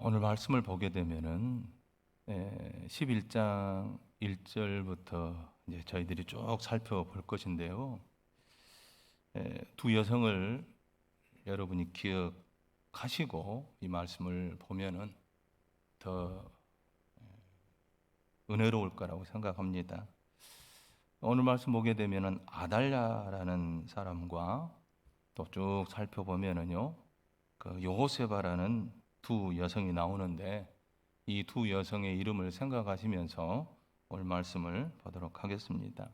오늘 말씀을 보게 되면은 11장 1절부터 이제 저희들이 쭉 살펴볼 것인데요. 두 여성을 여러분이 기억하시고 이 말씀을 보면은 더 은혜로울 거라고 생각합니다. 오늘 말씀 보게 되면은 아달랴라는 사람과 또 쭉 살펴보면은요, 그 요호세바라는 두 여성이 나오는데 이 두 여성의 이름을 생각하시면서 오늘 말씀을 보도록 하겠습니다.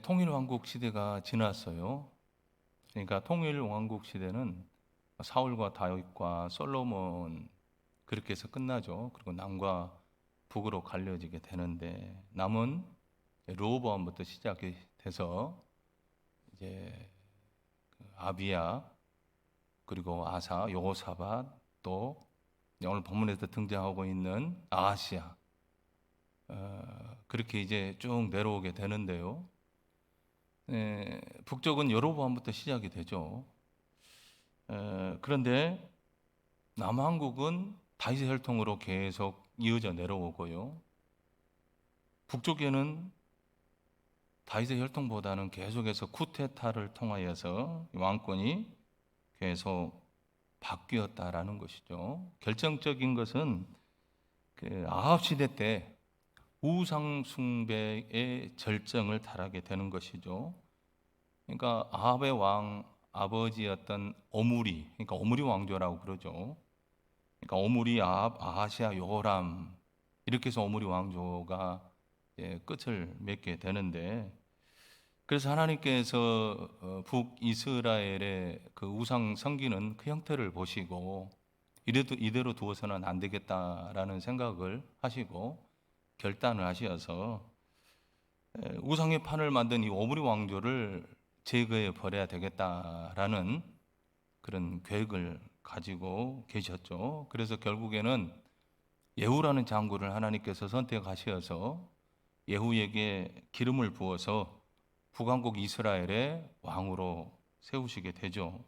통일왕국 시대가 지났어요. 그러니까 통일왕국 시대는 사울과 다윗과 솔로몬 그렇게 해서 끝나죠. 그리고 남과 북으로 갈려지게 되는데 남은 르호보암부터 시작이 돼서 이제 아비야 그리고 아사, 여호사밧 또 오늘 본문에서 등장하고 있는 아하시야 그렇게 이제 쭉 내려오게 되는데요. 북쪽은 여로보암부터 시작이 되죠. 그런데 남한국은 다윗의 혈통으로 계속 이어져 내려오고요. 북쪽에는 다윗의 혈통보다는 계속해서 쿠데타를 통하여서 왕권이 계속 바뀌었다라는 것이죠. 결정적인 것은 그 아합 시대 때 우상 숭배의 절정을 달하게 되는 것이죠. 그러니까 아합의 왕 아버지였던 오므리, 그러니까 오므리 왕조라고 그러죠. 그러니까 오므리, 아합, 아하시아, 요람 이렇게 해서 오므리 왕조가 끝을 맺게 되는데, 그래서 하나님께서 북이스라엘의 그 우상 섬기는 그 형태를 보시고 이대로 두어서는 안 되겠다라는 생각을 하시고 결단을 하셔서 우상의 판을 만든 이 오므리 왕조를 제거해 버려야 되겠다라는 그런 계획을 가지고 계셨죠. 그래서 결국에는 예후라는 장군을 하나님께서 선택하셔서 예후에게 기름을 부어서 북왕국 이스라엘의 왕으로 세우시게 되죠.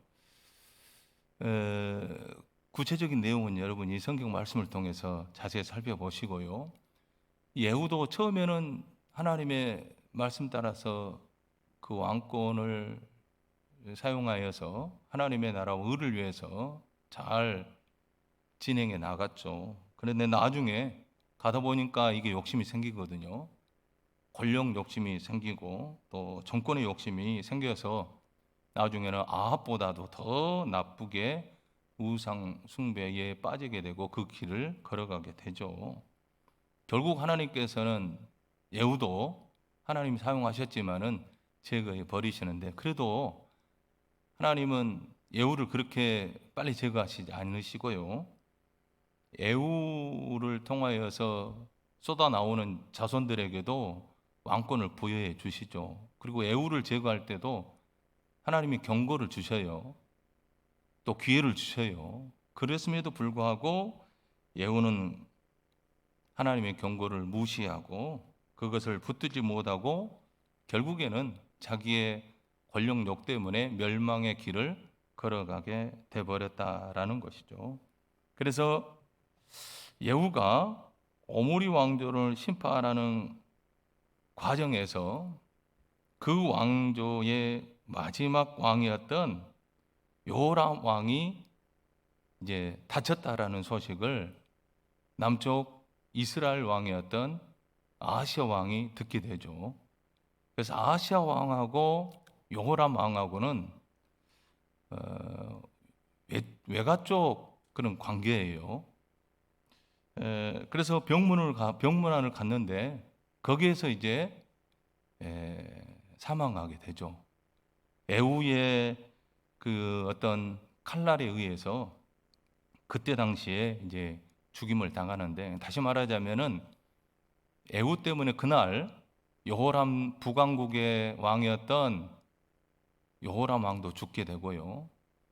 구체적인 내용은 여러분이 성경 말씀을 통해서 자세히 살펴보시고요. 예후도 처음에는 하나님의 말씀 따라서 그 왕권을 사용하여서 하나님의 나라와 의를 위해서 잘 진행해 나갔죠. 그런데 나중에 가다 보니까 이게 욕심이 생기거든요. 권력 욕심이 생기고 또 정권의 욕심이 생겨서 나중에는 아합보다도 더 나쁘게 우상 숭배에 빠지게 되고 그 길을 걸어가게 되죠. 결국 하나님께서는 예후도 하나님이 사용하셨지만은 제거해 버리시는데, 그래도 하나님은 예후를 그렇게 빨리 제거하시지 않으시고요. 예후를 통하여서 쏟아 나오는 자손들에게도 왕권을 부여해 주시죠. 그리고 예후를 제거할 때도 하나님이 경고를 주셔요. 또 기회를 주셔요. 그랬음에도 불구하고 예후는 하나님의 경고를 무시하고 그것을 붙들지 못하고 결국에는 자기의 권력욕 때문에 멸망의 길을 걸어가게 돼버렸다라는 것이죠. 그래서 예후가 오므리 왕조를 심판하는 과정에서 그 왕조의 마지막 왕이었던 요람 왕이 이제 다쳤다라는 소식을 남쪽 이스라엘 왕이었던 아하시아 왕이 듣게 되죠. 그래서 아하시아 왕하고 요람 왕하고는 외가 쪽 그런 관계예요. 그래서 병문안을 갔는데 거기에서 이제 사망하게 되죠. 에후의 그 어떤 칼날에 의해서 그때 당시에 이제 죽임을 당하는데, 다시 말하자면은 에후 때문에 그날 여호람 북왕국의 왕이었던 여호람 왕도 죽게 되고요.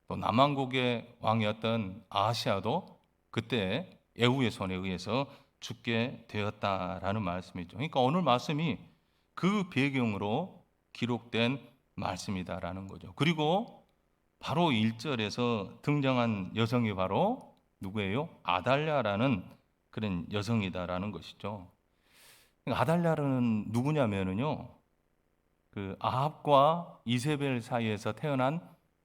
또 남왕국의 왕이었던 아하시아도 그때 에후의 손에 의해서 죽게 되었다라는 말씀이죠. 그러니까 오늘 말씀이 그 배경으로 기록된 말씀이다라는 거죠. 그리고 바로 1절에서 등장한 여성이 바로 누구예요? 아달랴라는 그런 여성이다라는 것이죠. 그러니까 아달랴는 누구냐면은요, 그 아합과 이세벨 사이에서 태어난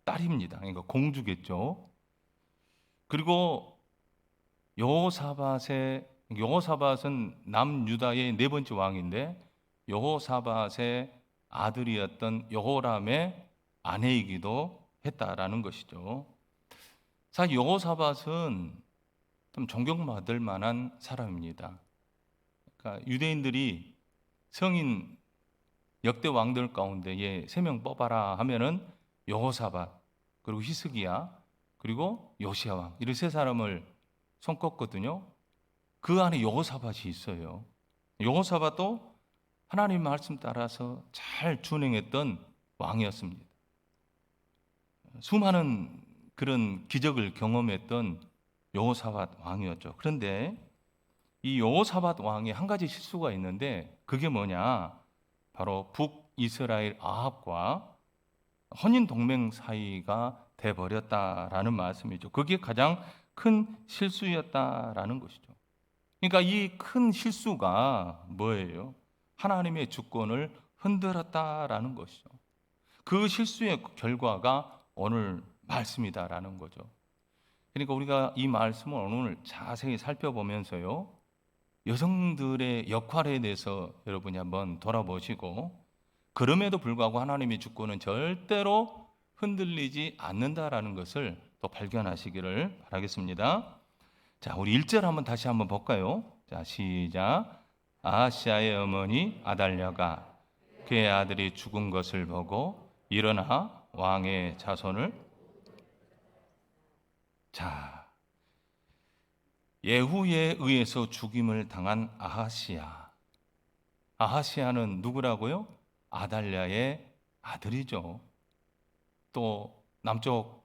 딸입니다. 그러니까 공주겠죠. 그리고 여호사밧은 남유다의 네 번째 왕인데 여호사밧의 아들이었던 여호람의 아내이기도 했다라는 것이죠. 사실 여호사밧은 좀 존경받을 만한 사람입니다. 그러니까 유대인들이 성인 역대 왕들 가운데 세 명 뽑아라 하면은 여호사밧, 그리고 히스기야, 그리고 요시야 왕, 이렇게 세 사람을 손꼽거든요. 그 안에 여호사밧이 있어요. 여호사밧도 하나님 말씀 따라서 잘 준행했던 왕이었습니다. 수많은 그런 기적을 경험했던 여호사밧 왕이었죠. 그런데 이 여호사밧 왕이 한 가지 실수가 있는데 그게 뭐냐? 바로 북이스라엘 아합과 혼인 동맹 사이가 돼 버렸다라는 말씀이죠. 그게 가장 큰 실수였다라는 것이죠. 그러니까 이 큰 실수가 뭐예요? 하나님의 주권을 흔들었다라는 것이죠. 그 실수의 결과가 오늘 말씀이다라는 거죠. 그러니까 우리가 이 말씀을 오늘 자세히 살펴보면서요, 여성들의 역할에 대해서 여러분이 한번 돌아보시고, 그럼에도 불구하고 하나님의 주권은 절대로 흔들리지 않는다라는 것을 또 발견하시기를 바라겠습니다. 자, 우리 1절 한번 다시 한번 볼까요? 자, 시작. 아하시아의 어머니 아달랴가 그의 아들이 죽은 것을 보고 일어나 왕의 자손을, 자, 예후에 의해서 죽임을 당한 아하시아. 아하시아는 누구라고요? 아달랴의 아들이죠. 또 남쪽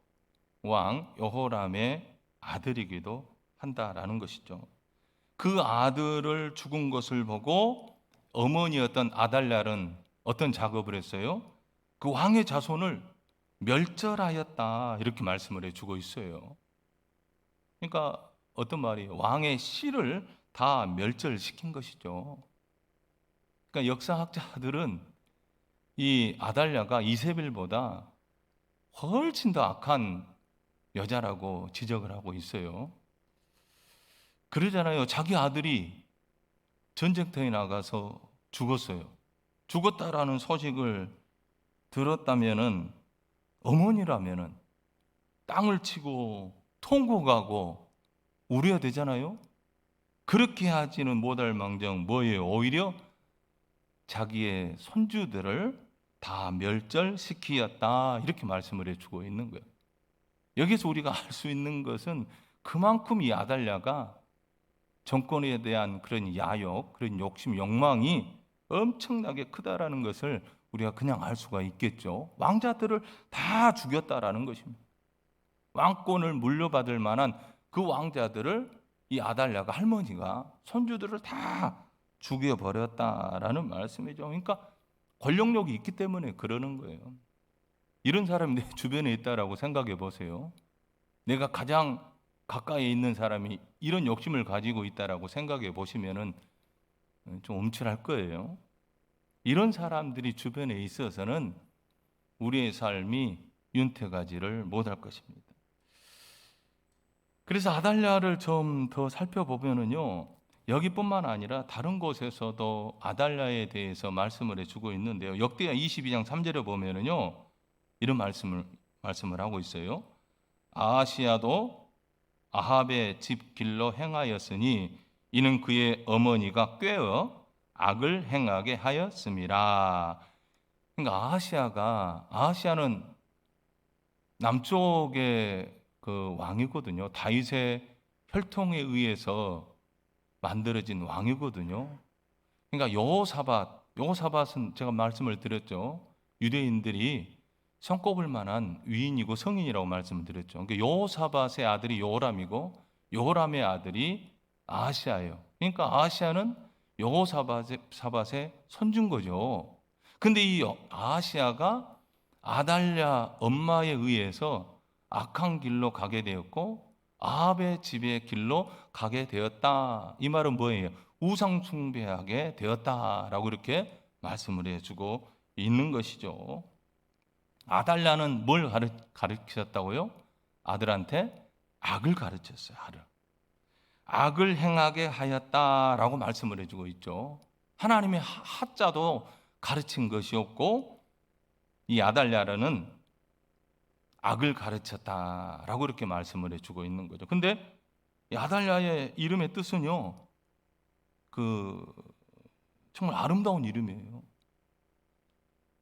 왕 여호람의 아들이기도 한다라는 것이죠. 그 아들을 죽은 것을 보고 어머니였던 아달랴는 어떤 작업을 했어요? 그 왕의 자손을 멸절하였다, 이렇게 말씀을 해주고 있어요. 그러니까 어떤 말이에요? 왕의 씨를 다 멸절시킨 것이죠. 그러니까 역사학자들은 이 아달랴가 이세벨보다 훨씬 더 악한 여자라고 지적을 하고 있어요. 그러잖아요. 자기 아들이 전쟁터에 나가서 죽었어요. 죽었다라는 소식을 들었다면은, 어머니라면은 땅을 치고 통곡하고 울어야 되잖아요. 그렇게 하지는 못할 망정 뭐예요? 오히려 자기의 손주들을 다 멸절시키었다, 이렇게 말씀을 해주고 있는 거예요. 여기서 우리가 알 수 있는 것은 그만큼 이 아달랴가 정권에 대한 그런 야욕, 그런 욕심, 욕망이 엄청나게 크다라는 것을 우리가 그냥 알 수가 있겠죠. 왕자들을 다 죽였다라는 것입니다. 왕권을 물려받을 만한 그 왕자들을 이 아달랴가, 할머니가 손주들을 다 죽여버렸다라는 말씀이죠. 그러니까 권력욕이 있기 때문에 그러는 거예요. 이런 사람이 내 주변에 있다라고 생각해 보세요. 내가 가장 가까이 있는 사람이 이런 욕심을 가지고 있다라고 생각해 보시면은 좀 움찔할 거예요. 이런 사람들이 주변에 있어서는 우리의 삶이 윤택하지를 못할 것입니다. 그래서 아달랴를 좀 더 살펴보면은요, 여기뿐만 아니라 다른 곳에서도 아달랴에 대해서 말씀을 해주고 있는데요. 역대하 22장 3절에 보면은요, 이런 말씀을 하고 있어요. 아하시아도 아합의 집 길로 행하였으니 이는 그의 어머니가 꾀어 악을 행하게 하였음이라. 그러니까 아하시아는 남쪽의 그 왕이거든요. 다윗의 혈통에 의해서 만들어진 왕이거든요. 그러니까 여호사밧은 제가 말씀을 드렸죠. 유대인들이 손꼽을 만한 위인이고 성인이라고 말씀을 드렸죠. 그러니까 여호사밧의 아들이 여호람이고 여호람의 아들이 아하시아예요. 그러니까 아하시아는 여호사밧의 손주인 거죠. 근데 이 아하시아가 아달랴 엄마에 의해서 악한 길로 가게 되었고 아합의 집의 길로 가게 되었다. 이 말은 뭐예요? 우상 숭배하게 되었다라고 이렇게 말씀을 해주고 있는 것이죠. 아달랴는 뭘 가르치셨다고요? 아들한테 악을 가르쳤어요. 악을 행하게 하였다라고 말씀을 해주고 있죠. 하나님의 하자도 가르친 것이었고, 이 아달랴는 악을 가르쳤다라고 이렇게 말씀을 해주고 있는 거죠. 근데 이 아달랴의 이름의 뜻은요, 정말 아름다운 이름이에요.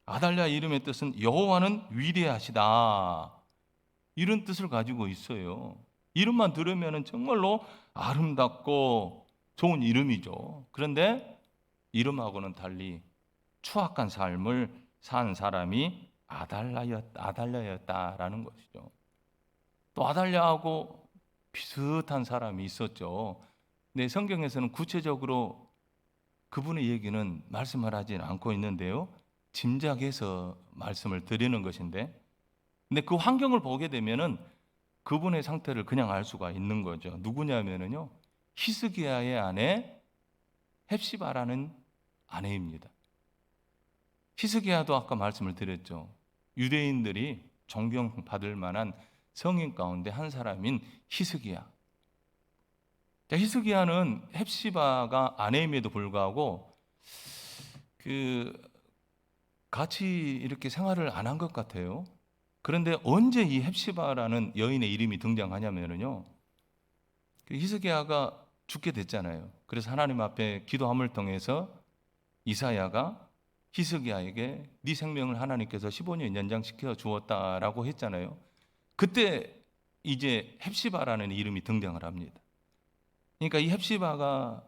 아달랴 이름의 뜻은 여호와는 위대하시다, 이런 뜻을 가지고 있어요. 이름만 들으면 정말로 아름답고 좋은 이름이죠. 그런데 이름하고는 달리 추악한 삶을 산 사람이 아달랴였다라는 것이죠. 또 아달랴하고 비슷한 사람이 있었죠. 근데 성경에서는 구체적으로 그분의 얘기는 말씀을 하진 않고 있는데요, 짐작해서 말씀을 드리는 것인데, 근데 그 환경을 보게 되면은 그분의 상태를 그냥 알 수가 있는 거죠. 누구냐면은요, 히스기야의 아내 헵시바라는 아내입니다. 히스기야도 아까 말씀을 드렸죠. 유대인들이 존경받을 만한 성인 가운데 한 사람인 히스기야. 히스기야는 헵시바가 아내임에도 불구하고 같이 이렇게 생활을 안 한 것 같아요. 그런데 언제 이 헵시바라는 여인의 이름이 등장하냐면요, 히스기야가 죽게 됐잖아요. 그래서 하나님 앞에 기도함을 통해서 이사야가 히스기야에게 네 생명을 하나님께서 15년 연장시켜 주었다라고 했잖아요. 그때 이제 헵시바라는 이름이 등장을 합니다. 그러니까 이 헵시바가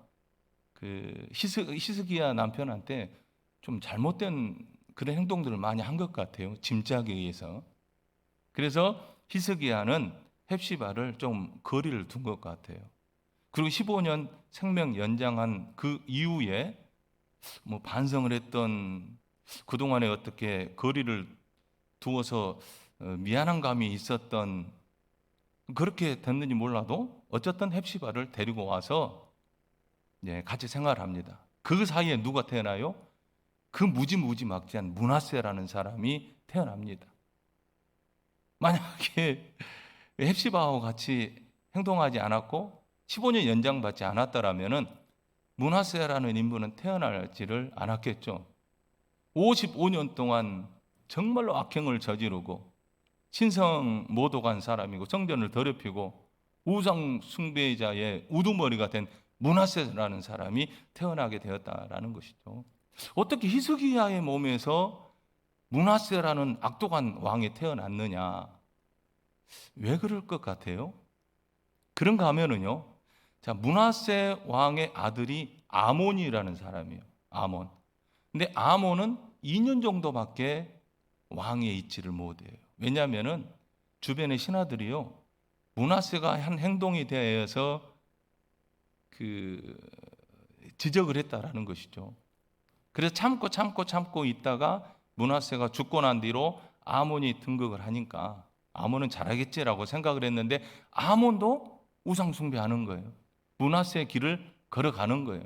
히스기야 남편한테 좀 잘못된 그런 행동들을 많이 한 것 같아요. 짐작에 의해서. 그래서 히스기야는 헵시바를 좀 거리를 둔 것 같아요. 그리고 15년 생명 연장한 그 이후에 반성을 했던, 그동안에 어떻게 거리를 두어서 미안한 감이 있었던, 그렇게 됐는지 몰라도 어쨌든 헵시바를 데리고 와서 같이 생활합니다. 그 사이에 누가 태어나요? 그 무지막지한 므낫세라는 사람이 태어납니다. 만약에 헵시바하고 같이 행동하지 않았고 15년 연장받지 않았더라면은 므낫세라는 인물은 태어나지를 않았겠죠. 55년 동안 정말로 악행을 저지르고 신성 모독한 사람이고 성전을 더럽히고 우상 숭배자의 우두머리가 된 므낫세라는 사람이 태어나게 되었다라는 것이죠. 어떻게 히스기야의 몸에서 므낫세라는 악독한 왕이 태어났느냐? 왜 그럴 것 같아요? 그런가 하면은요, 자, 므낫세 왕의 아들이 아몬이라는 사람이에요. 아몬. 근데 아몬은 2년 정도밖에 왕위에 있지를 못해요. 왜냐하면은 주변의 신하들이요, 므낫세가 한 행동에 대해서 지적을 했다라는 것이죠. 그래서 참고 있다가 므낫세가 죽고 난 뒤로 아몬이 등극을 하니까 아몬은 잘하겠지라고 생각을 했는데 아몬도 우상 숭배하는 거예요. 므낫세의 길을 걸어가는 거예요.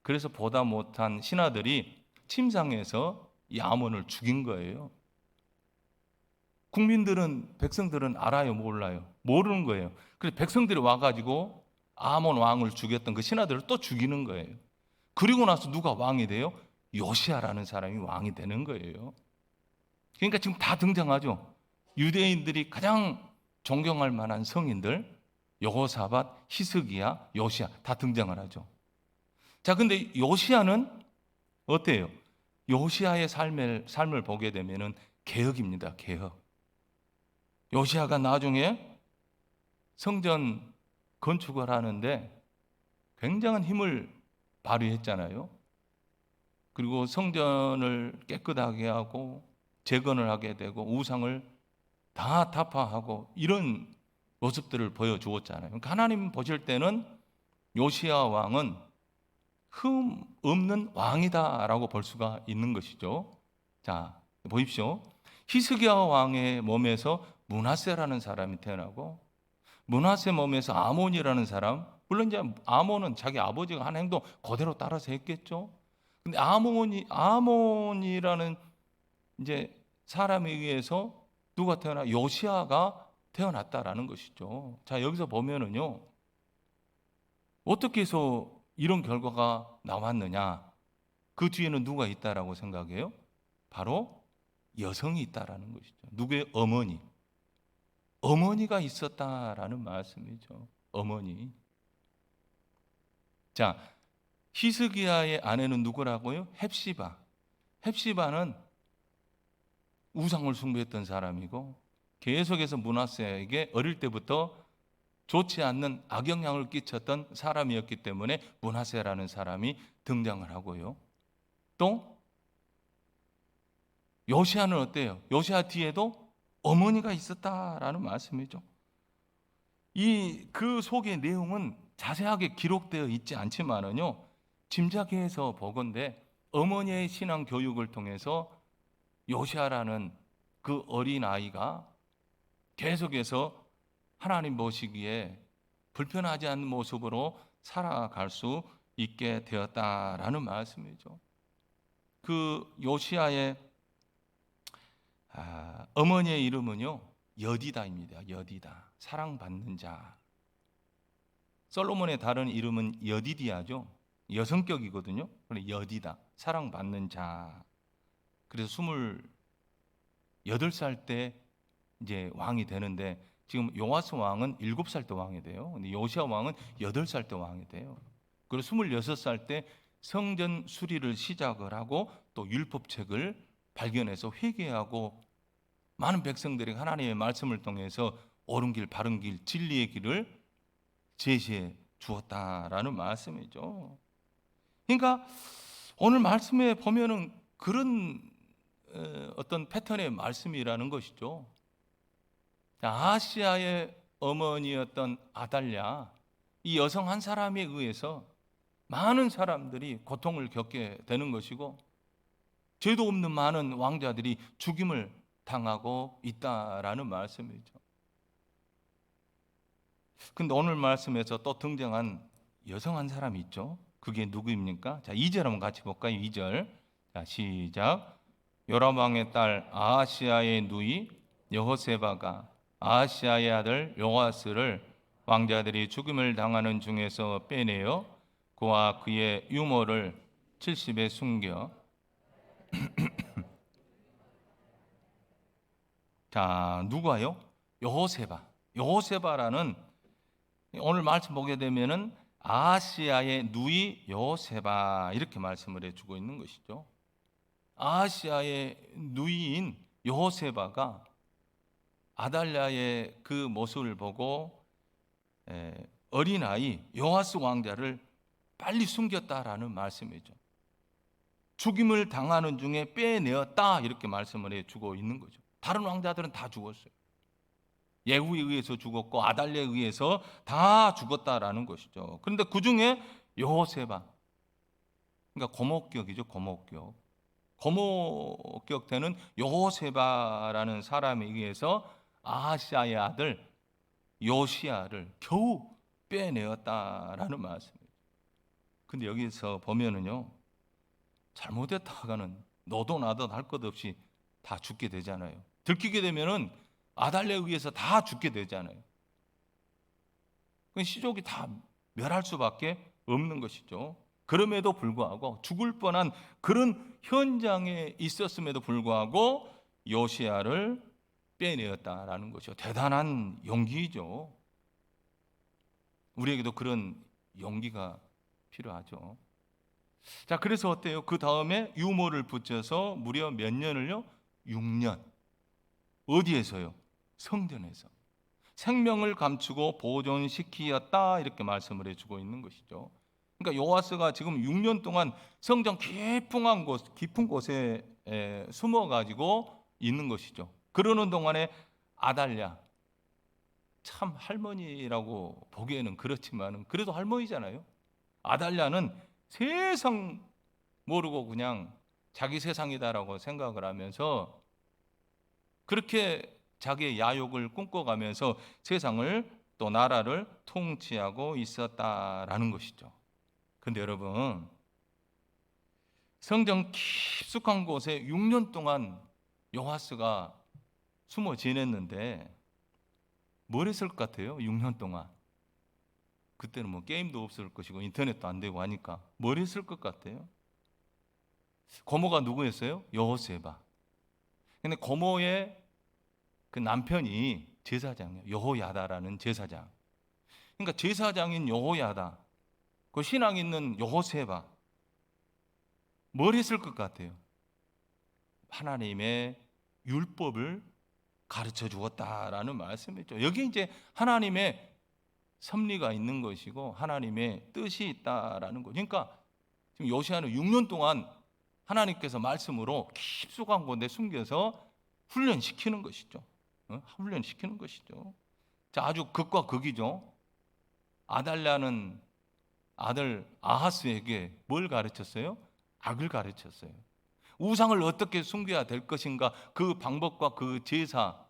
그래서 보다 못한 신하들이 침상에서 이 아몬을 죽인 거예요. 백성들은 알아요, 몰라요? 모르는 거예요. 그래서 백성들이 와가지고 아몬 왕을 죽였던 그 신하들을 또 죽이는 거예요. 그리고 나서 누가 왕이 돼요? 요시야라는 사람이 왕이 되는 거예요. 그러니까 지금 다 등장하죠. 유대인들이 가장 존경할 만한 성인들, 여호사밧, 히스기야, 요시야 다 등장을 하죠. 자, 근데 요시야는 어때요? 요시야의 삶을 보게 되면은 개혁입니다. 개혁. 요시야가 나중에 성전 건축을 하는데 굉장한 힘을 발휘했잖아요. 그리고 성전을 깨끗하게 하고 재건을 하게 되고 우상을 다 타파하고 이런 모습들을 보여주었잖아요. 그러니까 하나님 보실 때는 요시야 왕은 흠 없는 왕이다라고 볼 수가 있는 것이죠. 자, 보십시오. 히스기야 왕의 몸에서 므낫세라는 사람이 태어나고 므낫세 몸에서 아몬이라는 사람, 물론 이제 아몬은 자기 아버지가 한 행동 그대로 따라서 했겠죠. 근데 아몬이라는 이제 사람에 의해서 누가 요시아가 태어났다라는 것이죠. 자, 여기서 보면은요, 어떻게 해서 이런 결과가 나왔느냐? 그 뒤에는 누가 있다라고 생각해요? 바로 여성이 있다라는 것이죠. 누구의 어머니? 어머니가 있었다라는 말씀이죠. 어머니. 자, 히스기야의 아내는 누구라고요? 헵시바. 헵시바는 우상을 숭배했던 사람이고 계속해서 므낫세에게 어릴 때부터 좋지 않는 악영향을 끼쳤던 사람이었기 때문에 므낫세라는 사람이 등장을 하고요. 또 요시아는 어때요? 요시아 뒤에도 어머니가 있었다라는 말씀이죠. 그 속의 내용은 자세하게 기록되어 있지 않지만은요, 짐작해서 보건대 어머니의 신앙 교육을 통해서 요시아라는 그 어린 아이가 계속해서 하나님 보시기에 불편하지 않는 모습으로 살아갈 수 있게 되었다라는 말씀이죠. 그 요시아의 어머니의 이름은요, 여디다입니다. 여디다. 사랑받는 자. 솔로몬의 다른 이름은 여디디아죠. 여성격이거든요. 그런데 여디다. 사랑받는 자. 그래서 28살 때 이제 왕이 되는데 지금 요아스 왕은 7살 때 왕이 돼요. 근데 요시아 왕은 8살 때 왕이 돼요. 그리고 26살 때 성전 수리를 시작을 하고 또 율법책을 발견해서 회개하고 많은 백성들이 하나님의 말씀을 통해서 옳은 길, 바른 길, 진리의 길을 제시해 주었다라는 말씀이죠. 그러니까 오늘 말씀에 보면은 그런 어떤 패턴의 말씀이라는 것이죠. 아하시아의 어머니였던 아달랴, 이 여성 한 사람에 의해서 많은 사람들이 고통을 겪게 되는 것이고 죄도 없는 많은 왕자들이 죽임을 당하고 있다라는 말씀이죠. 근데 오늘 말씀에서 또 등장한 여성 한 사람이 있죠. 그게 누구입니까? 자, 2절 한번 같이 볼까요? 2절. 자, 시작. 요람 왕의 딸 아하시아의 누이 여호세바가 아하시아의 아들 요아스를 왕자들이 죽임을 당하는 중에서 빼내어 그와 그의 유모를 70에 숨겨. 자, 누가요? 여호세바. 여호세바라는 오늘 말씀 보게 되면은 아하시아의 누이 여호세바 이렇게 말씀을 해주고 있는 것이죠. 아하시아의 누이인 여호세바가 아달랴의 그 모습을 보고 어린아이 요아스 왕자를 빨리 숨겼다라는 말씀이죠. 죽임을 당하는 중에 빼내었다 이렇게 말씀을 해주고 있는 거죠. 다른 왕자들은 다 죽었어요. 예후에 의해서 죽었고 아달랴에 의해서 다 죽었다라는 것이죠. 그런데 그 중에 여호세바, 그러니까 고목격이죠. 고목격. 고목격 되는 여호세바라는 사람에 의해서 아하시아의 아들 요시아를 겨우 빼내었다라는 말씀이에요. 근데 여기서 보면은요, 잘못했다가는 너도 나도 할 것 없이 다 죽게 되잖아요. 들키게 되면은 아달랴에 의해서 다 죽게 되잖아요. 시족이 다 멸할 수밖에 없는 것이죠. 그럼에도 불구하고 죽을 뻔한 그런 현장에 있었음에도 불구하고 요시아를 빼내었다라는 것이죠. 대단한 용기죠. 우리에게도 그런 용기가 필요하죠. 자, 그래서 어때요? 그 다음에 유모를 붙여서 무려 몇 년을요? 6년. 어디에서요? 성전에서. 생명을 감추고 보존시키었다 이렇게 말씀을 해주고 있는 것이죠. 그러니까 요아스가 지금 6년 동안 성전 깊은 곳에 숨어가지고 있는 것이죠. 그러는 동안에 아달랴, 참 할머니라고 보기에는 그렇지만 그래도 할머니잖아요. 아달랴는 세상 모르고 그냥 자기 세상이다라고 생각을 하면서 그렇게 자기의 야욕을 꿈꿔가면서 세상을 또 나라를 통치하고 있었다라는 것이죠. 근데 여러분, 성전 깊숙한 곳에 6년 동안 요하스가 숨어 지냈는데 뭘 했을 것 같아요? 6년 동안. 그때는 뭐 게임도 없을 것이고 인터넷도 안 되고 하니까 뭘 했을 것 같아요? 고모가 누구였어요? 여호세바. 근데 고모의 그 남편이 제사장이에요. 여호야다라는 제사장. 그러니까 제사장인 여호야다, 그 신앙 있는 여호세바, 뭘 했을 것 같아요? 하나님의 율법을 가르쳐 주었다라는 말씀이죠. 여기 이제 하나님의 섭리가 있는 것이고 하나님의 뜻이 있다라는 거. 그러니까 지금 요시아는 6년 동안 하나님께서 말씀으로 깊숙한 곳에 숨겨서 훈련시키는 것이죠. 훈련시키는 것이죠. 자, 아주 극과 극이죠. 아달랴는 아들 아하스에게 뭘 가르쳤어요? 악을 가르쳤어요. 우상을 어떻게 숨겨야 될 것인가, 그 방법과 그 제사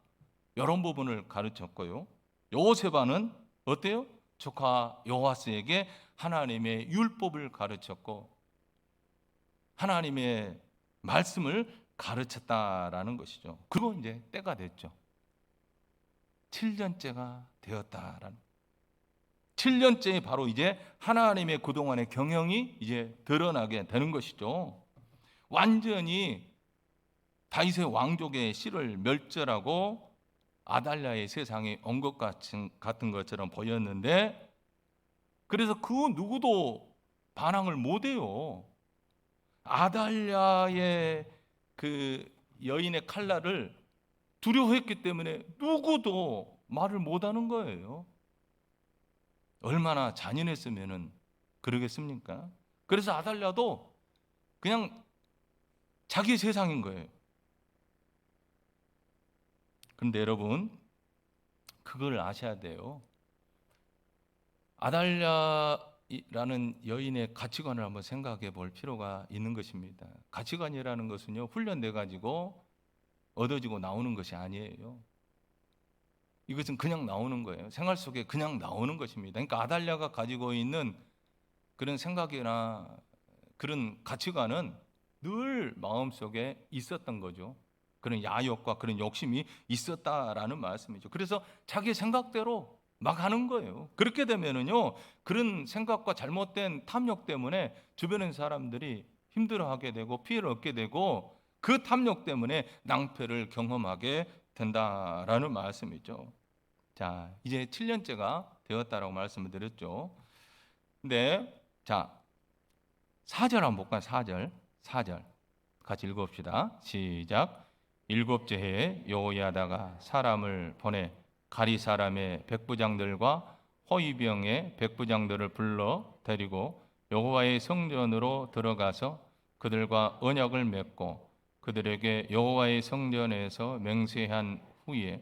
이런 부분을 가르쳤고요. 여호세바는 어때요? 조카 요하스에게 하나님의 율법을 가르쳤고 하나님의 말씀을 가르쳤다라는 것이죠. 그리고 이제 때가 됐죠. 7년째가 되었다라는. 7년째에 바로 이제 하나님의 그동안의 경영이 이제 드러나게 되는 것이죠. 완전히 다윗의 왕족의 씨를 멸절하고 아달랴의 세상에 온 것 같은 것처럼 보였는데, 그래서 그 누구도 반항을 못해요. 아달랴의 그 여인의 칼날을 두려워했기 때문에 누구도 말을 못하는 거예요. 얼마나 잔인했으면 그러겠습니까? 그래서 아달랴도 그냥 자기 세상인 거예요. 그런데 여러분, 그걸 아셔야 돼요. 아달랴라는 여인의 가치관을 한번 생각해 볼 필요가 있는 것입니다. 가치관이라는 것은요, 훈련돼 가지고 얻어지고 나오는 것이 아니에요. 이것은 그냥 나오는 거예요. 생활 속에 그냥 나오는 것입니다. 그러니까 아달랴가 가지고 있는 그런 생각이나 그런 가치관은 늘 마음속에 있었던 거죠. 그런 야욕과 그런 욕심이 있었다라는 말씀이죠. 그래서 자기 생각대로 막 하는 거예요. 그렇게 되면은요, 그런 생각과 잘못된 탐욕 때문에 주변의 사람들이 힘들어하게 되고 피해를 얻게 되고 그 탐욕 때문에 낭패를 경험하게 된다라는 말씀이죠. 자, 이제 7년째가 되었다라고 말씀을 드렸죠. 근데 자, 4절 한번 볼까요? 4절 같이 읽어봅시다. 시작. 일곱째 해에 여호야다가 사람을 보내 가리 사람의 백부장들과 호위병의 백부장들을 불러 데리고 여호와의 성전으로 들어가서 그들과 언약을 맺고 그들에게 여호와의 성전에서 맹세한 후에,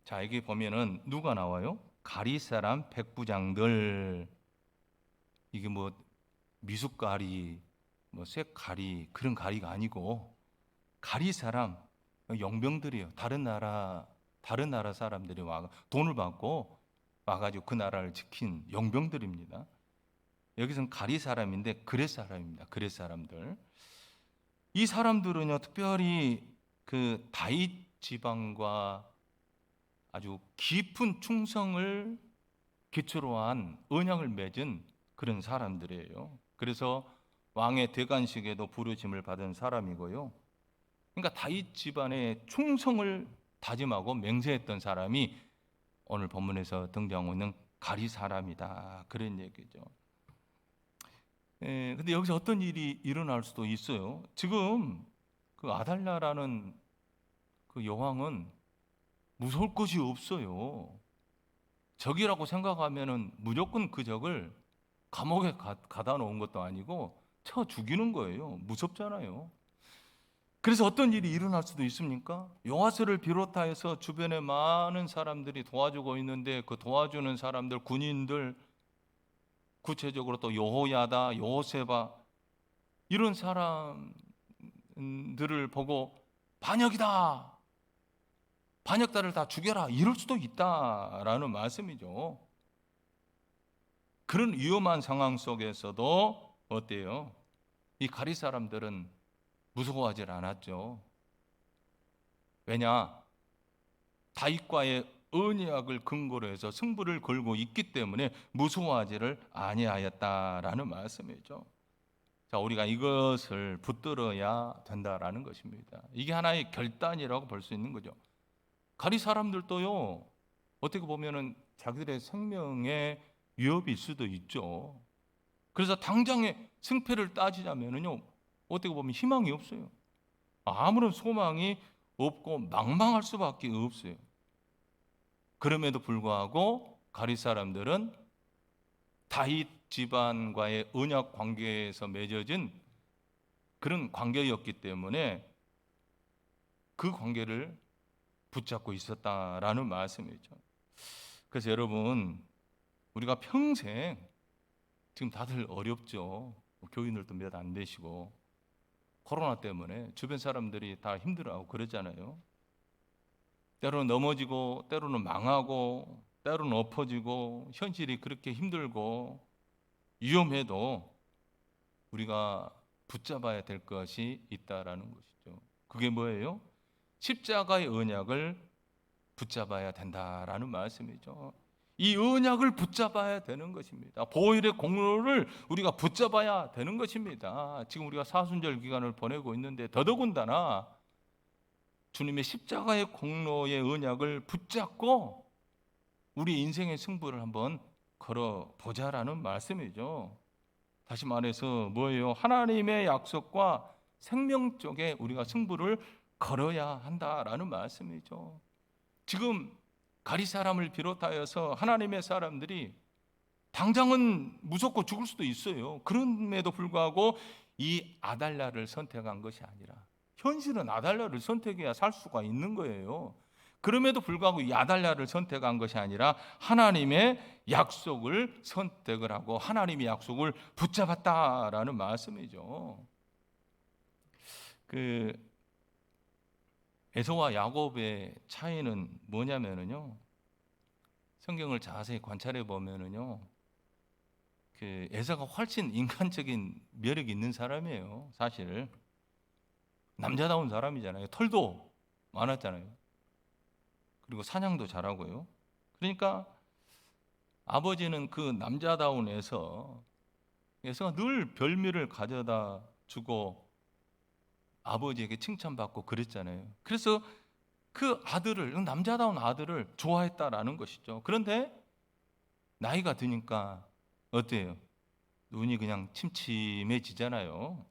자, 여기 보면은 누가 나와요? 가리 사람 백부장들. 이게 뭐 미숫가리, 뭐 쇠가리 그런 가리가 아니고 가리 사람, 용병들이에요. 다른 나라 사람들이 와 돈을 받고 와가지고 그 나라를 지킨 용병들입니다. 여기서는 가리 사람인데 그렛 사람입니다. 그렛 사람들. 이 사람들은요, 특별히 그 다윗 지방과 아주 깊은 충성을 기초로 한 언약을 맺은 그런 사람들이에요. 그래서 왕의 대관식에도 부르심을 받은 사람이고요. 그러니까 다윗 집안의 충성을 다짐하고 맹세했던 사람이 오늘 본문에서 등장하고 있는 가리 사람이다, 그런 얘기죠. 근데 여기서 어떤 일이 일어날 수도 있어요. 지금 그 아달랴라는 그 여왕은 무서울 것이 없어요. 적이라고 생각하면은 무조건 그 적을 감옥에 가다 놓은 것도 아니고 쳐 죽이는 거예요. 무섭잖아요. 그래서 어떤 일이 일어날 수도 있습니까? 요아스를 비롯하여서 주변에 많은 사람들이 도와주고 있는데 그 도와주는 사람들, 군인들, 구체적으로 또 여호야다, 여호세바, 이런 사람들을 보고 반역이다, 반역자를 다 죽여라 이럴 수도 있다라는 말씀이죠. 그런 위험한 상황 속에서도 어때요? 이 가리 사람들은 무서워하지 않았죠. 왜냐? 다윗과의 언약을 근거로 해서 승부를 걸고 있기 때문에 무서워하지를 아니하였다라는 말씀이죠. 자, 우리가 이것을 붙들어야 된다라는 것입니다. 이게 하나의 결단이라고 볼 수 있는 거죠. 가리 사람들도요, 어떻게 보면은 자기들의 생명에 위협일 수도 있죠. 그래서 당장의 승패를 따지자면은요, 어떻게 보면 희망이 없어요. 아무런 소망이 없고 망망할 수밖에 없어요. 그럼에도 불구하고 가리 사람들은 다윗 집안과의 언약 관계에서 맺어진 그런 관계였기 때문에 그 관계를 붙잡고 있었다라는 말씀이죠. 그래서 여러분, 우리가 평생 지금 다들 어렵죠. 교인들도 몇 안 되시고 코로나 때문에 주변 사람들이 다 힘들어하고 그러잖아요. 때로는 넘어지고 때로는 망하고 때로는 엎어지고 현실이 그렇게 힘들고 위험해도 우리가 붙잡아야 될 것이 있다라는 것이죠. 그게 뭐예요? 십자가의 언약을 붙잡아야 된다라는 말씀이죠. 이 언약을 붙잡아야 되는 것입니다. 보혈의 공로를 우리가 붙잡아야 되는 것입니다. 지금 우리가 사순절 기간을 보내고 있는데 더더군다나 주님의 십자가의 공로의 언약을 붙잡고 우리 인생의 승부를 한번 걸어보자라는 말씀이죠. 다시 말해서 뭐예요? 하나님의 약속과 생명 쪽에 우리가 승부를 걸어야 한다라는 말씀이죠. 지금 가리 사람을 비롯하여서 하나님의 사람들이 당장은 무섭고 죽을 수도 있어요. 그럼에도 불구하고 이 아달랴를 선택한 것이 아니라 현실은 아달랴를 선택해야 살 수가 있는 거예요. 그럼에도 불구하고 이 아달랴를 선택한 것이 아니라 하나님의 약속을 선택을 하고 하나님의 약속을 붙잡았다라는 말씀이죠. 그 에서와 야곱의 차이는 뭐냐면은요. 성경을 자세히 관찰해 보면은요. 그 에서가 훨씬 인간적인 매력이 있는 사람이에요. 사실 남자다운 사람이잖아요. 털도 많았잖아요. 그리고 사냥도 잘하고요. 그러니까 아버지는 그 남자다운 에서가 늘 별미를 가져다 주고 아버지에게 칭찬받고 그랬잖아요. 그래서 그 아들을, 남자다운 아들을 좋아했다라는 것이죠. 그런데 나이가 드니까 어때요? 눈이 그냥 침침해지잖아요.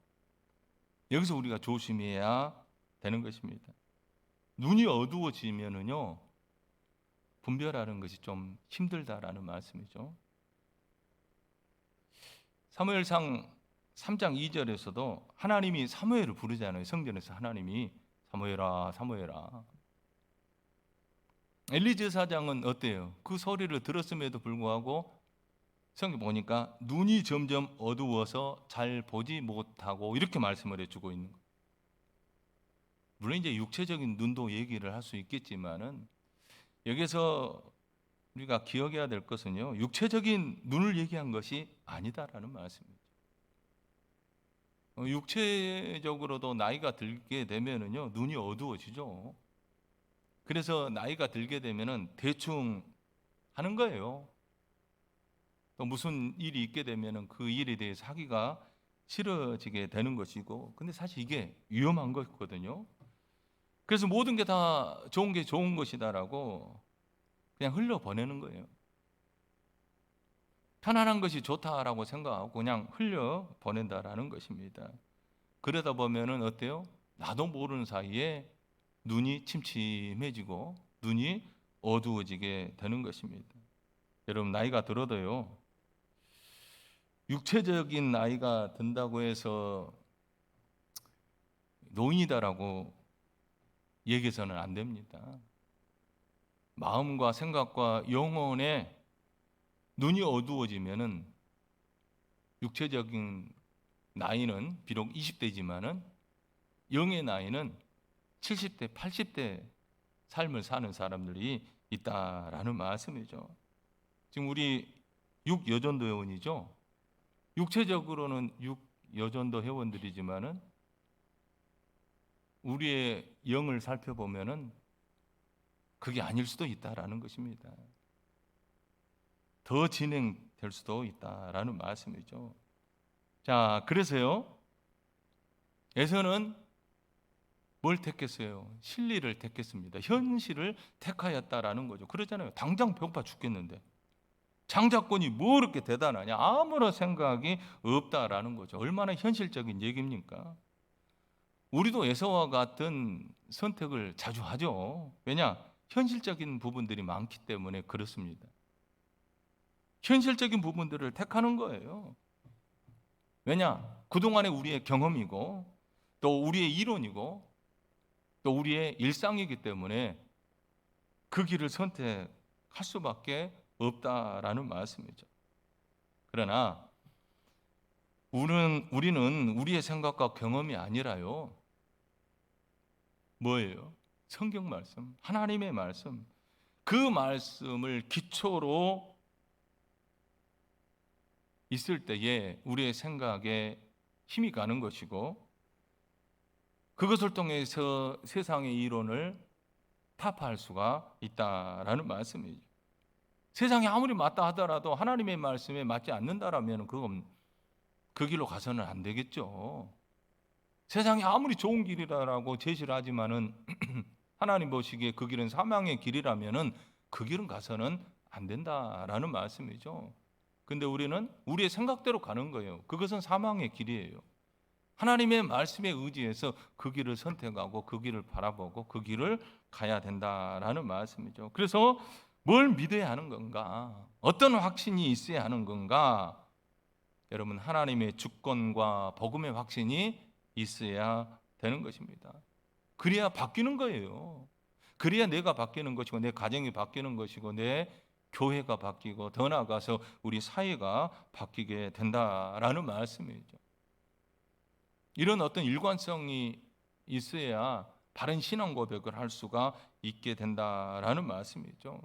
여기서 우리가 조심해야 되는 것입니다. 눈이 어두워지면은요, 분별하는 것이 좀 힘들다라는 말씀이죠. 사무엘상 3장 2절에서도 하나님이 사무엘을 부르잖아요. 성전에서 하나님이 사무엘아 사무엘아. 엘리 제사장은 어때요? 그 소리를 들었음에도 불구하고 성경 보니까 눈이 점점 어두워서 잘 보지 못하고 이렇게 말씀을 해주고 있는 거예요. 물론 이제 육체적인 눈도 얘기를 할 수 있겠지만은 여기서 우리가 기억해야 될 것은요, 육체적인 눈을 얘기한 것이 아니다라는 말씀입니다. 육체적으로도 나이가 들게 되면은요, 눈이 어두워지죠. 그래서 나이가 들게 되면은 대충 하는 거예요. 또 무슨 일이 있게 되면은 그 일에 대해서 하기가 싫어지게 되는 것이고, 근데 사실 이게 위험한 거거든요. 그래서 모든 게 다 좋은 게 좋은 것이다라고 그냥 흘려보내는 거예요. 편안한 것이 좋다라고 생각하고 그냥 흘려보낸다라는 것입니다. 그러다 보면은 어때요? 나도 모르는 사이에 눈이 침침해지고 눈이 어두워지게 되는 것입니다. 여러분, 나이가 들어도요, 육체적인 나이가 든다고 해서 노인이다라고 얘기해서는 안 됩니다. 마음과 생각과 영혼에 눈이 어두워지면은 육체적인 나이는 비록 20대지만은 영의 나이는 70대, 80대 삶을 사는 사람들이 있다라는 말씀이죠. 지금 우리 6여전도 회원이죠. 육체적으로는 6여전도 회원들이지만은 우리의 영을 살펴보면은 그게 아닐 수도 있다라는 것입니다. 더 진행될 수도 있다라는 말씀이죠. 자, 그래서요. 에서는 뭘 택했어요? 진리를 택했습니다. 현실을 택하였다라는 거죠. 그러잖아요. 당장 배고파 죽겠는데 장자권이 뭐 그렇게 대단하냐? 아무런 생각이 없다라는 거죠. 얼마나 현실적인 얘기입니까? 우리도 에서와 같은 선택을 자주 하죠. 왜냐? 현실적인 부분들이 많기 때문에 그렇습니다. 현실적인 부분들을 택하는 거예요. 왜냐? 그동안의 우리의 경험이고 또 우리의 이론이고 또 우리의 일상이기 때문에 그 길을 선택할 수밖에 없다라는 말씀이죠. 그러나 우리는 우리의 생각과 경험이 아니라요. 뭐예요? 성경 말씀, 하나님의 말씀. 그 말씀을 기초로 있을 때에 우리의 생각에 힘이 가는 것이고 그것을 통해서 세상의 이론을 타파할 수가 있다라는 말씀이죠. 세상이 아무리 맞다 하더라도 하나님의 말씀에 맞지 않는다라면 그건 그 길로 가서는 안 되겠죠. 세상이 아무리 좋은 길이라고 제시를 하지만은 하나님 보시기에 그 길은 사망의 길이라면은 그 길은 가서는 안 된다라는 말씀이죠. 근데 우리는 우리의 생각대로 가는 거예요. 그것은 사망의 길이에요. 하나님의 말씀에 의지해서 그 길을 선택하고 그 길을 바라보고 그 길을 가야 된다라는 말씀이죠. 그래서 뭘 믿어야 하는 건가? 어떤 확신이 있어야 하는 건가? 여러분, 하나님의 주권과 복음의 확신이 있어야 되는 것입니다. 그래야 바뀌는 거예요. 그래야 내가 바뀌는 것이고 내 가정이 바뀌는 것이고 내 교회가 바뀌고 더 나아가서 우리 사회가 바뀌게 된다라는 말씀이죠. 이런 어떤 일관성이 있어야 바른 신앙 고백을 할 수가 있게 된다라는 말씀이죠.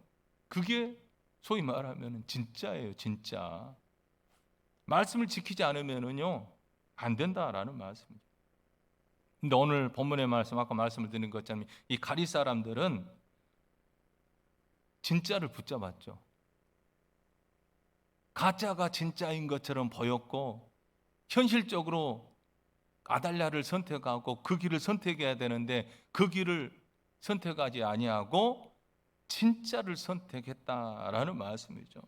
그게 소위 말하면 진짜예요, 진짜. 말씀을 지키지 않으면은요 안 된다라는 말씀이죠. 근데 오늘 본문의 말씀, 아까 말씀을 드린 것처럼 이 가리 사람들은 진짜를 붙잡았죠. 가짜가 진짜인 것처럼 보였고 현실적으로 아달랴를 선택하고 그 길을 선택해야 되는데 그 길을 선택하지 아니하고 진짜를 선택했다라는 말씀이죠.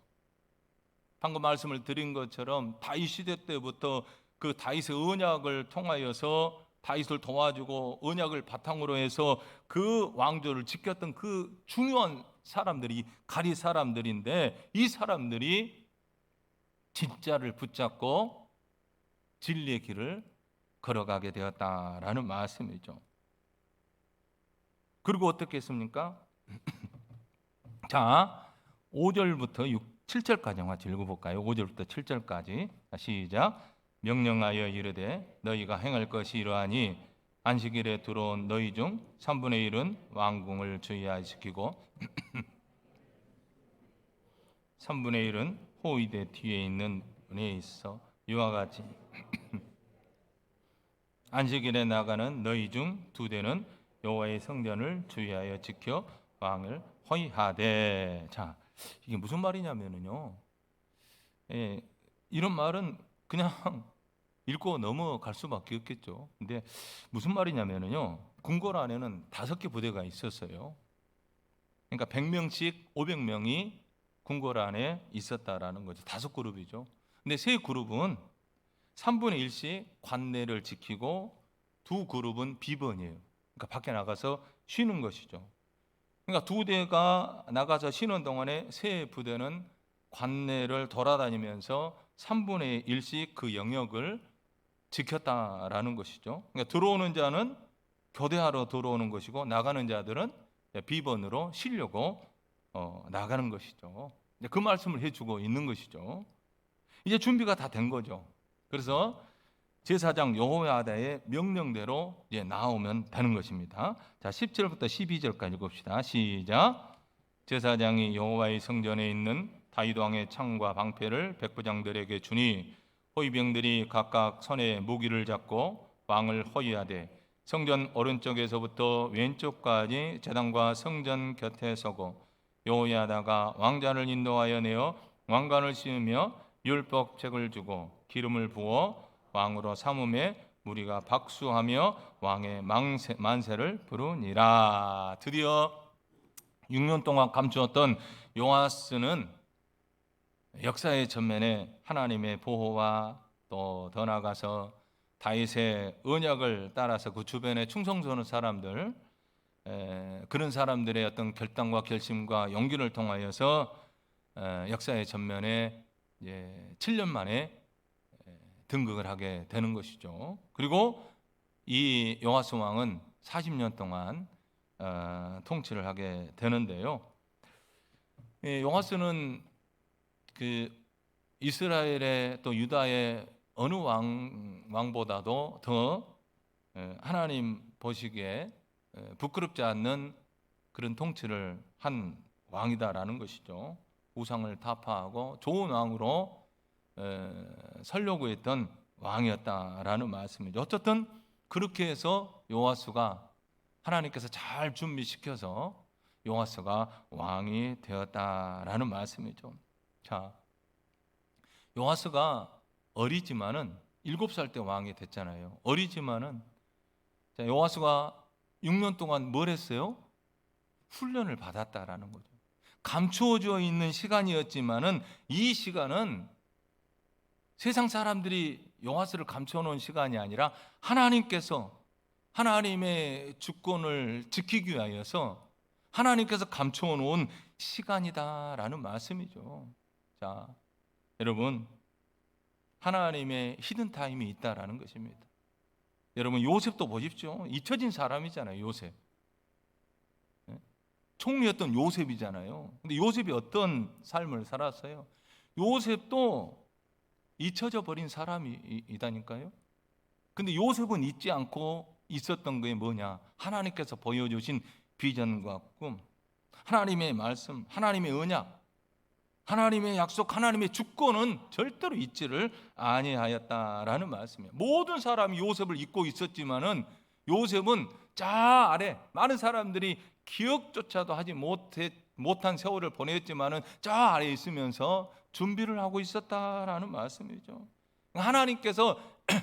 방금 말씀을 드린 것처럼 다윗 시대 때부터 그 다윗의 언약을 통하여서 다윗을 도와주고 언약을 바탕으로 해서 그 왕조를 지켰던 그 중요한 사람들이 가리 사람들인데 이 사람들이 진짜를 붙잡고 진리의 길을 걸어가게 되었다라는 말씀이죠. 그리고 어떻게 했습니까? 자, 5절부터 7절까지 같이 읽어볼까요? 5절부터 7절까지 시작. 명령하여 이르되 너희가 행할 것이 이러하니 안식일에 들어온 너희 중 3분의 1은 왕궁을 주의하여 지키고 3분의 1은 호위대 뒤에 있는 문에 있어 이와 같이 안식일에 나가는 너희 중 2대는 여호와의 성전을 주의하여 지켜 왕을 호위하되. 자, 이게 무슨 말이냐면요, 이런 말은 그냥 읽고 넘어갈 수밖에 없겠죠. 근데 무슨 말이냐면요, 궁궐 안에는 5개 부대가 있었어요. 그러니까 100명씩 500명이 궁궐 안에 있었다라는 거죠. 5그룹이죠. 근데 3그룹은 3분의 1씩 관내를 지키고 2그룹은 비번이에요. 그러니까 밖에 나가서 쉬는 것이죠. 그러니까 2대가 나가서 쉬는 동안에 3부대는 관내를 돌아다니면서 3분의 1씩 그 영역을 지켰다라는 것이죠. 그러니까 들어오는 자는 교대하러 들어오는 것이고 나가는 자들은 비번으로 쉬려고 나가는 것이죠. 그 말씀을 해주고 있는 것이죠. 이제 준비가 다 된 거죠. 그래서 제사장 여호야다의 명령대로 이제 나오면 되는 것입니다. 자, 10절부터 12절까지 읽읍시다. 시작. 제사장이 여호와의 성전에 있는 다윗 왕의 창과 방패를 백부장들에게 주니 호위병들이 각각 손에 무기를 잡고 왕을 호위하되 성전 오른쪽에서부터 왼쪽까지 제단과 성전 곁에 서고 여호야다가 왕자를 인도하여 내어 왕관을 씌우며 율법책을 주고 기름을 부어 왕으로 삼음에 무리가 박수하며 왕의 만세를 부르니라. 드디어 6년 동안 감추었던 요아스는 역사의 전면에 하나님의 보호와 또 더 나아가서 다윗의 언약을 따라서 그 주변에 충성스러운 사람들, 그런 사람들의 어떤 결단과 결심과 용기를 통하여서 역사의 전면에 7년 만에 등극을 하게 되는 것이죠. 그리고 이 요아스 왕은 40년 동안 통치를 하게 되는데요. 요아스는 그 이스라엘의 또 유다의 어느 왕보다도 더 하나님 보시기에 부끄럽지 않는 그런 통치를 한 왕이다라는 것이죠. 우상을 타파하고 좋은 왕으로 살려고 했던 왕이었다라는 말씀이죠. 어쨌든 그렇게 해서 요아스가 하나님께서 잘 준비시켜서 요아스가 왕이 되었다라는 말씀이죠. 자, 요아스가 어리지만은 7살 때 왕이 됐잖아요. 어리지만은 자, 요아스가 6년 동안 뭘 했어요? 훈련을 받았다라는 거죠. 감추어져 있는 시간이었지만은 이 시간은 세상 사람들이 요아스를 감춰놓은 시간이 아니라 하나님께서 하나님의 주권을 지키기 위하여서 하나님께서 감춰놓은 시간이다라는 말씀이죠. 자, 여러분, 하나님의 히든 타임이 있다라는 것입니다. 여러분, 요셉도 보십시오. 잊혀진 사람이잖아요. 요셉. 총리였던 요셉이잖아요. 근데 요셉이 어떤 삶을 살았어요? 요셉도 잊혀져 버린 사람이다니까요. 근데 요셉은 잊지 않고 있었던 게 뭐냐? 하나님께서 보여주신 비전과 꿈, 하나님의 말씀, 하나님의 언약, 하나님의 약속, 하나님의 주권은 절대로 잊지를 아니하였다라는 말씀이에요. 모든 사람이 요셉을 잊고 있었지만은 요셉은 저 아래 많은 사람들이 기억조차도 하지 못한 세월을 보냈지만은 저 아래에 있으면서 준비를 하고 있었다라는 말씀이죠. 하나님께서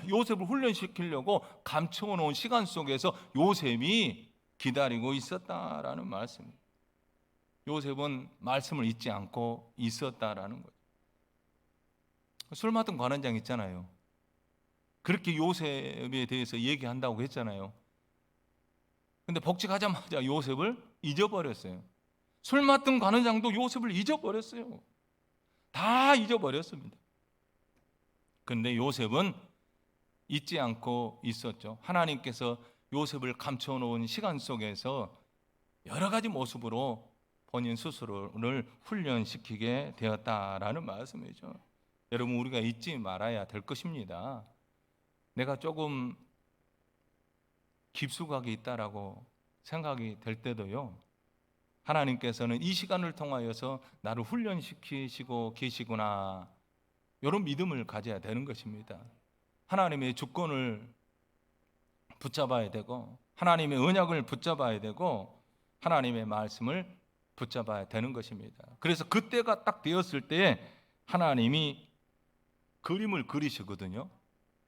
요셉을 훈련시키려고 감춰놓은 시간 속에서 요셉이 기다리고 있었다라는 말씀입니다. 요셉은 말씀을 잊지 않고 있었다라는 거죠. 술 맡은 관원장 있잖아요. 그렇게 요셉에 대해서 얘기한다고 했잖아요. 근데 복직하자마자 요셉을 잊어버렸어요. 술 맡은 관원장도 요셉을 잊어버렸어요. 다 잊어버렸습니다. 그런데 요셉은 잊지 않고 있었죠. 하나님께서 요셉을 감춰놓은 시간 속에서 여러 가지 모습으로 본인 스스로를 훈련시키게 되었다라는 말씀이죠. 여러분, 우리가 잊지 말아야 될 것입니다. 내가 조금 깊숙하게 있다라고 생각이 될 때도요, 하나님께서는 이 시간을 통하여서 나를 훈련시키시고 계시구나, 이런 믿음을 가져야 되는 것입니다. 하나님의 주권을 붙잡아야 되고 하나님의 언약을 붙잡아야 되고 하나님의 말씀을 붙잡아야 되는 것입니다. 그래서 그때가 딱 되었을 때 하나님이 그림을 그리시거든요.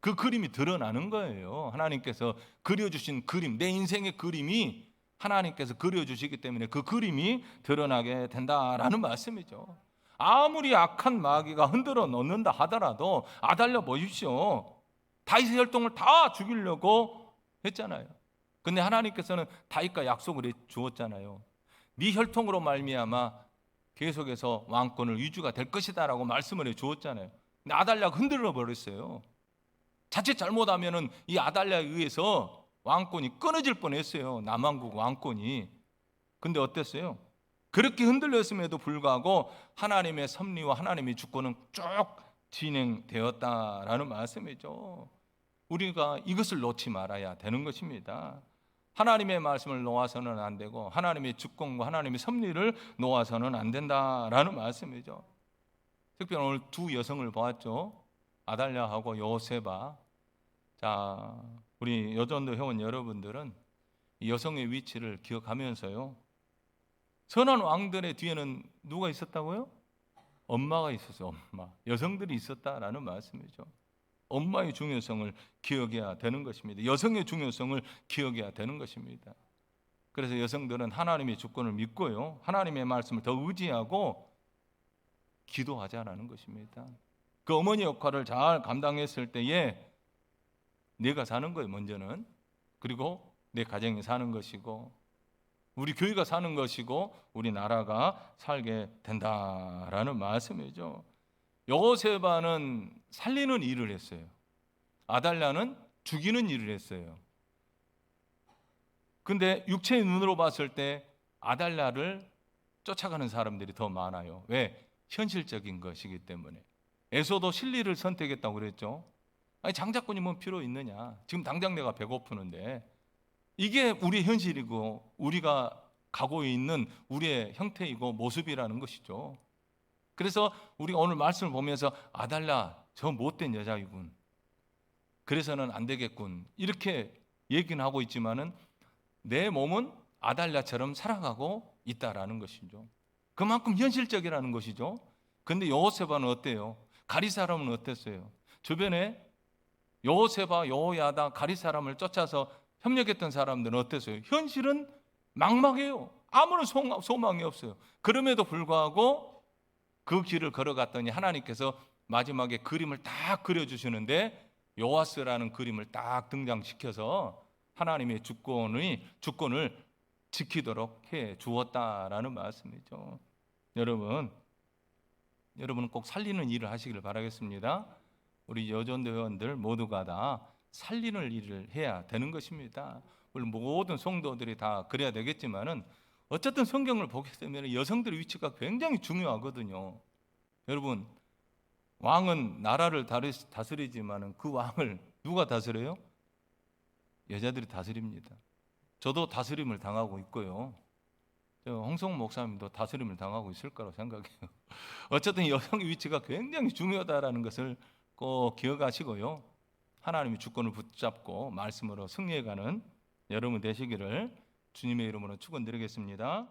그 그림이 드러나는 거예요. 하나님께서 그려주신 그림, 내 인생의 그림이 하나님께서 그려주시기 때문에 그 그림이 드러나게 된다라는 말씀이죠. 아무리 악한 마귀가 흔들어 놓는다 하더라도 아달랴 보십시오. 다윗의 혈통을 다 죽이려고 했잖아요. 근데 하나님께서는 다윗과 약속을 해 주었잖아요. 네 혈통으로 말미암아 계속해서 왕권을 유지가 될 것이다라고 말씀을 해 주었잖아요. 근데 아달랴가 흔들어 버렸어요. 자칫 잘못하면은 이 아달랴에 의해서 왕권이 끊어질 뻔했어요. 남왕국 왕권이. 근데 어땠어요? 그렇게 흔들렸음에도 불구하고 하나님의 섭리와 하나님의 주권은 쭉 진행되었다라는 말씀이죠. 우리가 이것을 놓지 말아야 되는 것입니다. 하나님의 말씀을 놓아서는 안 되고 하나님의 주권과 하나님의 섭리를 놓아서는 안 된다라는 말씀이죠. 특별히 오늘 두 여성을 보았죠. 아달랴하고 요세바. 자, 우리 여전도 회원 여러분들은 이 여성의 위치를 기억하면서요, 선한 왕들의 뒤에는 누가 있었다고요? 엄마가 있었어요. 엄마. 여성들이 있었다라는 말씀이죠. 엄마의 중요성을 기억해야 되는 것입니다. 여성의 중요성을 기억해야 되는 것입니다. 그래서 여성들은 하나님의 주권을 믿고요, 하나님의 말씀을 더 의지하고 기도하자라는 것입니다. 그 어머니 역할을 잘 감당했을 때에 내가 사는 거예요, 먼저는. 그리고 내 가정이 사는 것이고 우리 교회가 사는 것이고 우리나라가 살게 된다라는 말씀이죠. 여호세바는 살리는 일을 했어요. 아달랴는 죽이는 일을 했어요. 근데 육체의 눈으로 봤을 때 아달랴를 쫓아가는 사람들이 더 많아요. 왜? 현실적인 것이기 때문에. 에서도 진리를 선택했다고 그랬죠. 아니, 장자권이 뭐 필요 있느냐? 지금 당장 내가 배고프는데. 이게 우리의 현실이고 우리가 가고 있는 우리의 형태이고 모습이라는 것이죠. 그래서 우리가 오늘 말씀을 보면서 아달랴 저 못된 여자이군, 그래서는 안 되겠군, 이렇게 얘기는 하고 있지만은 내 몸은 아달랴처럼 살아가고 있다라는 것이죠. 그만큼 현실적이라는 것이죠. 근데 여호세바는 어때요? 가리 사람은 어땠어요? 주변에 여호세바, 여호야다, 가리 사람을 쫓아서 협력했던 사람들은 어땠어요? 현실은 막막해요. 아무런 소망이 없어요. 그럼에도 불구하고 그 길을 걸어갔더니 하나님께서 마지막에 그림을 딱 그려주시는데 요아스라는 그림을 딱 등장시켜서 하나님의 주권을 지키도록 해 주었다라는 말씀이죠. 여러분은 꼭 살리는 일을 하시기를 바라겠습니다. 우리 여전도 회원들 모두가 다 살리는 일을 해야 되는 것입니다. 물론 모든 성도들이 다 그래야 되겠지만은 어쨌든 성경을 보게 되면 여성들의 위치가 굉장히 중요하거든요. 여러분, 왕은 나라를 다스리지만은 그 왕을 누가 다스려요? 여자들이 다스립니다. 저도 다스림을 당하고 있고요. 홍성 목사님도 다스림을 당하고 있을 거라고 생각해요. 어쨌든 여성의 위치가 굉장히 중요하다는 것을 꼭 기억하시고요, 하나님의 주권을 붙잡고 말씀으로 승리해가는 여러분 되시기를 주님의 이름으로 축원드리겠습니다.